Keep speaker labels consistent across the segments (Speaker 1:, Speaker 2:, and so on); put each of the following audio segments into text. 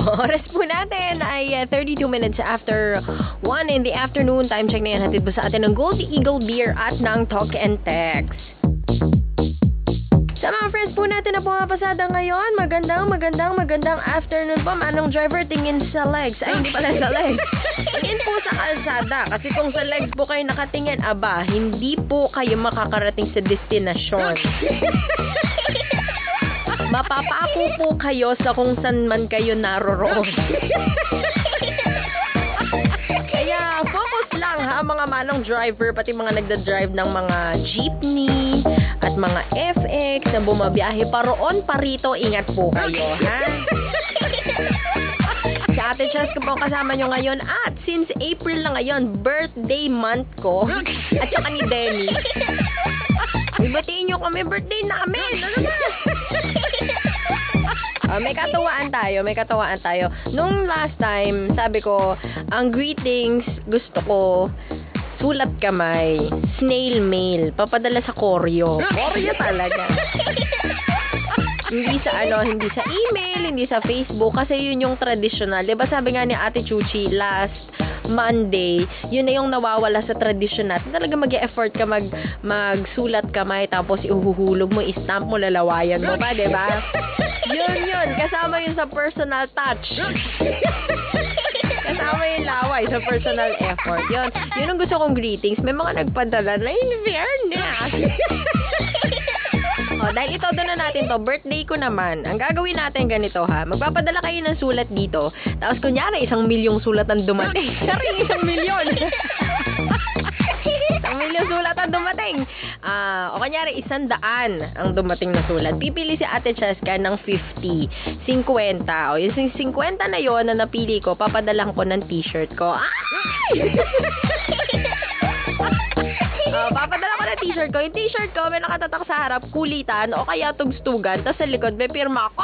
Speaker 1: Oras po natin ay 32 minutes after 1 in the afternoon. Time check na yan. Hatid po sa atin ng Goldie Eagle Beer at ng Talk and Text. Sa mga friends po natin na pumapasada ngayon, magandang afternoon po. Manong driver, tingin sa legs. Ay, hindi pala sa legs. Tingin po sa kalsada. Kasi kung sa legs po kayo nakatingin, aba, hindi po kayo makakarating sa destinasyon. Mapapako po kayo sa kung saan man kayo naroroon. Kaya focus lang ha, mga manong driver, pati mga nagda-drive ng mga jeepney at mga FX na bumabiyahe paroon parito, ingat po kayo ha. Si Ate Chess ko po kasama nyo ngayon at since April na ngayon, birthday month ko at saka ni Denny. Ibatiin nyo kami, birthday namin. Ano ba? May katawaan tayo. Nung last time, sabi ko, ang greetings, gusto ko, sulat kamay, snail mail, papadala sa Koryo. Koryo talaga. Hindi sa email, hindi sa Facebook, kasi yun yung traditional. Diba sabi nga ni Ate Chuchi, last Monday, yun na yung nawawala sa tradisyon natin. Talaga mag-e-effort ka magsulat kamay, tapos ihuhulog mo, i-stamp mo, lalawayan mo pa, diba? Yun. Kasama yun sa personal touch. Kasama yung laway sa personal effort. Yun ang gusto kong greetings. May mga nagpadala na in fairness. Dahil ito doon na natin to, birthday ko naman. Ang gagawin natin ganito ha. Magpapadala kayo ng sulat dito. Tapos kunyari, 1 milyong sulat ang dumating. Sorry, 1 milyon. 1 milyong sulat ang dumating. O kunyari, 100 ang dumating na sulat. Pipili si Ate Cheska ng 50, 50. O yung 50 na yon na napili ko, papadalang ko ng t-shirt ko. Ay! Papadala ko ng t-shirt ko. Yung t-shirt ko, may nakatatak sa harap, kulitan, o kaya tugstugan. Tapos sa likod, may pirma ko.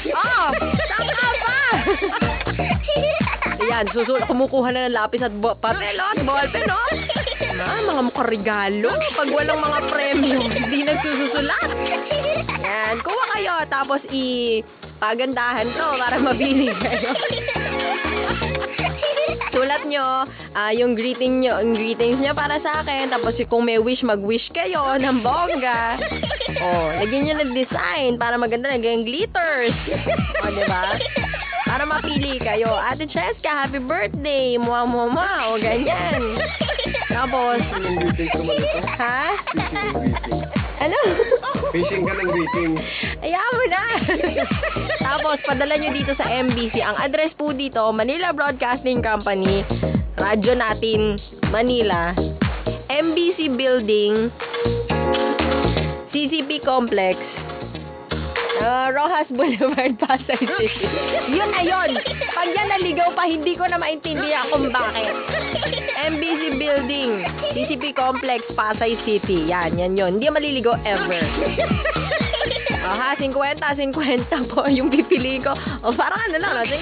Speaker 1: Tama pa! Ayan, kumukuha na ng lapis at papel, ballpen, mga mukha-regalo. Pag walang mga premyo, hindi nagsusulat. Yan, kuha kayo. Tapos pagandahan to para mabili kayo. Sulat nyo, yung greetings nyo para sa akin. Tapos kung may wish, mag-wish kayo ng bongga. Lagyan nyo ng design para maganda, lagyan glitters. Diba? Para mapili kayo. Ate Cheska, happy birthday! Mua, o ganyan. Tapos, ha? Ano?
Speaker 2: Fishing ka ng greetings.
Speaker 1: Ayaw mo na. Tapos, padala nyo dito sa MBC. Ang address po dito, Manila Broadcasting Company, radyo natin, Manila, MBC Building, CCP Complex, Rojas Boulevard, Pasay City. Yun na yun. Pag yan naligaw pa, hindi ko na maintindihan kung bakit. MBC Building, CCP Complex, Pasay City. Yan yun. Hindi maliligaw ever. 50 po yung pipili ko. Parang ano lang, 50.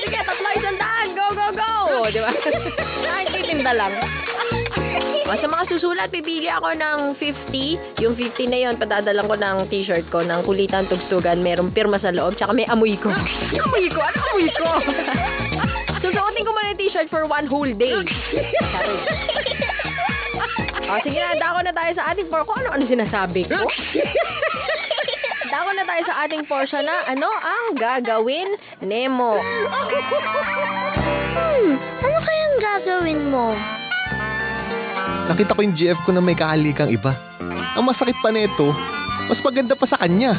Speaker 1: Sige, 300. Go. Di ba? Nakititinda lang. Sa mga susulat, pipili ako ng 50. Yung 50 na yun, padadalang ko ng t-shirt ko, ng kulitan, tugstugan, merong pirma sa loob, tsaka may amoy ko. Amoy ko? Ano amoy ko? Susuotin ko muna yung t-shirt for 1 whole day. Sige na, dako na tayo sa ating ano sinasabi ko? Dako na tayo sa ating portion na ano ang gagawin, Nemo?
Speaker 3: Ano kayang gagawin mo?
Speaker 2: Nakita ko yung GF ko na may kahalikang iba. Ang masakit pa nito, mas maganda pa sa kanya.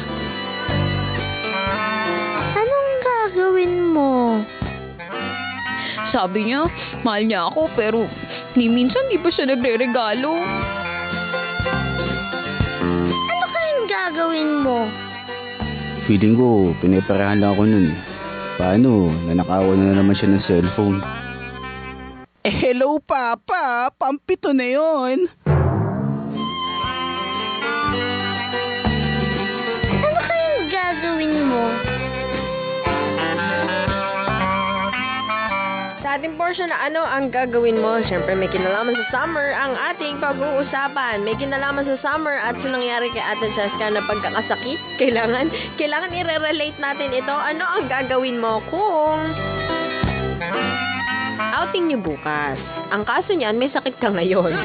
Speaker 3: Anong gagawin mo?
Speaker 4: Sabi niya, mahal niya ako pero ni minsan di pa siya nagre-regalo.
Speaker 3: Ano kayang gagawin mo?
Speaker 5: Feeling ko, piniparahan lang ako nun. Paano? Nanakawan na naman siya ng cellphone.
Speaker 6: Hello, Papa. Pampito na yun.
Speaker 3: Ano kayang gagawin mo?
Speaker 1: Sa ating portion na ano ang gagawin mo. Siyempre, may kinalaman sa summer ang ating pag-uusapan. May kinalaman sa summer at sa nangyari kay Ate Cheska na pagkakasakit. Kailangan i-relate natin ito. Ano ang gagawin mo kung outing niyo bukas? Ang kaso niyan, may sakit ka ngayon.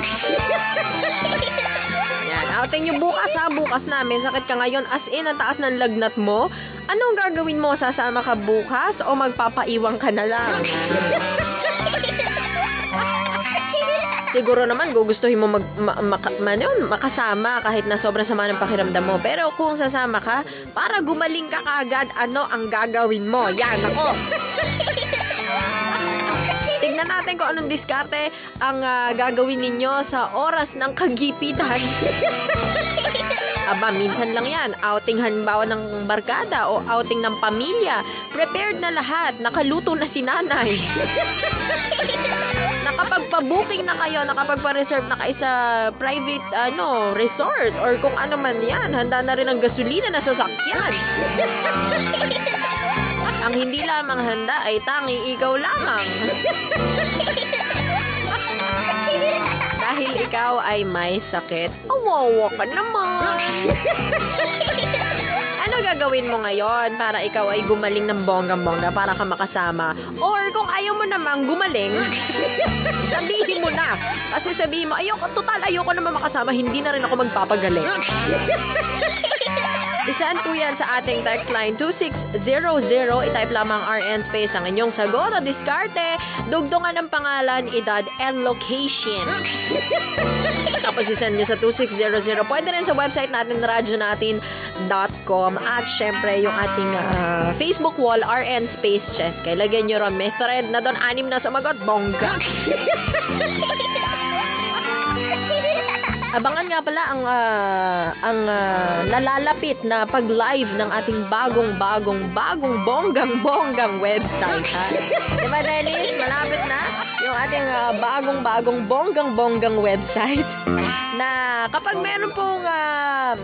Speaker 1: Yan, outing niyo bukas ha. Bukas na, may sakit ka ngayon. As in, ang taas ng lagnat mo. Anong gagawin mo? Sasama ka bukas o magpapaiwang ka na lang? Siguro naman gugustuhin mo makasama kahit na sobrang sama ng pakiramdam mo. Pero kung sasama ka, para gumaling ka kaagad, ano ang gagawin mo? Yan, ako! Tignan natin kung anong diskarte ang gagawin ninyo sa oras ng kagipitan. Aba, minsan lang yan. Outing halimbawa ng barkada o outing ng pamilya. Prepared na lahat. Nakaluto na si nanay. Nakapagpa-booking na kayo. Nakapagpa-reserve na kayo sa private resort or kung ano man yan. Handa na rin ang gasolina na sasakyan. Ang hindi lamang handa ay tanging ikaw lamang. Dahil ikaw ay may sakit. Awawa ka naman. Ano gagawin mo ngayon para ikaw ay gumaling ng bonggang-bongga para ka makasama? Or kung ayaw mo namang gumaling, sabihin mo na. Kasi sabihin mo, ayoko naman makasama, hindi na rin ako magpapagaling. Isaan po yan sa ating text line 2600. I-type lamang RN space ang inyong sagot o diskarte. Dugtungan ng pangalan, edad, and location. Tapos isend nyo sa 2600. Pwede rin sa website natin, radyonatin.com. At syempre, yung ating Facebook wall, RN space Cheska. Lagyan nyo rin may thread na doon, 6 na sumagot. Bongga! Abangan nga pala ang nalalapit na pag-live ng ating bagong bonggang website, ha? Diba, Dennis? Malapit na yung ating bagong bonggang website na kapag meron pong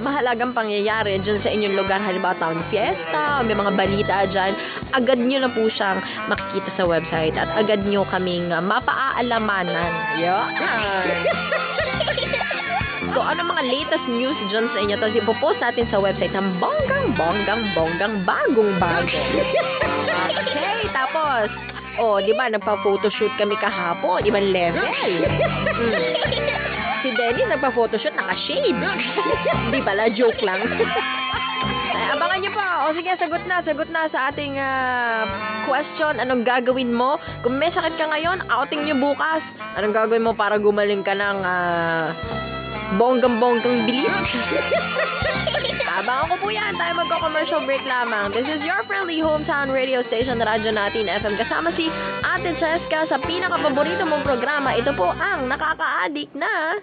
Speaker 1: mahalagang pangyayari dyan sa inyong lugar, halimbawa town fiesta, may mga balita dyan, agad nyo na po siyang makikita sa website at agad nyo kaming mapaaalamanan. Yan! So, ano mga latest news dyan sa inyo? Tapos ipopost natin sa website ng bagong-bago. Okay, tapos, di ba, nagpa-photoshoot kami kahapon. Ibang level. Si Dennis nagpa-photoshoot, naka-shade. Di pala, joke lang. Abangan nyo pa. Sige, sagot na sa ating question. Anong gagawin mo? Kung may sakit ka ngayon, outing nyo bukas. Anong gagawin mo para gumaling ka ng bonggang bilis? Abangan ko po yan. Tayo magko-commercial break lamang. This is your friendly hometown radio station, Radyo Natin FM. Kasama si Ate Cheska sa pinaka-paborito mong programa. Ito po ang nakaka-addict na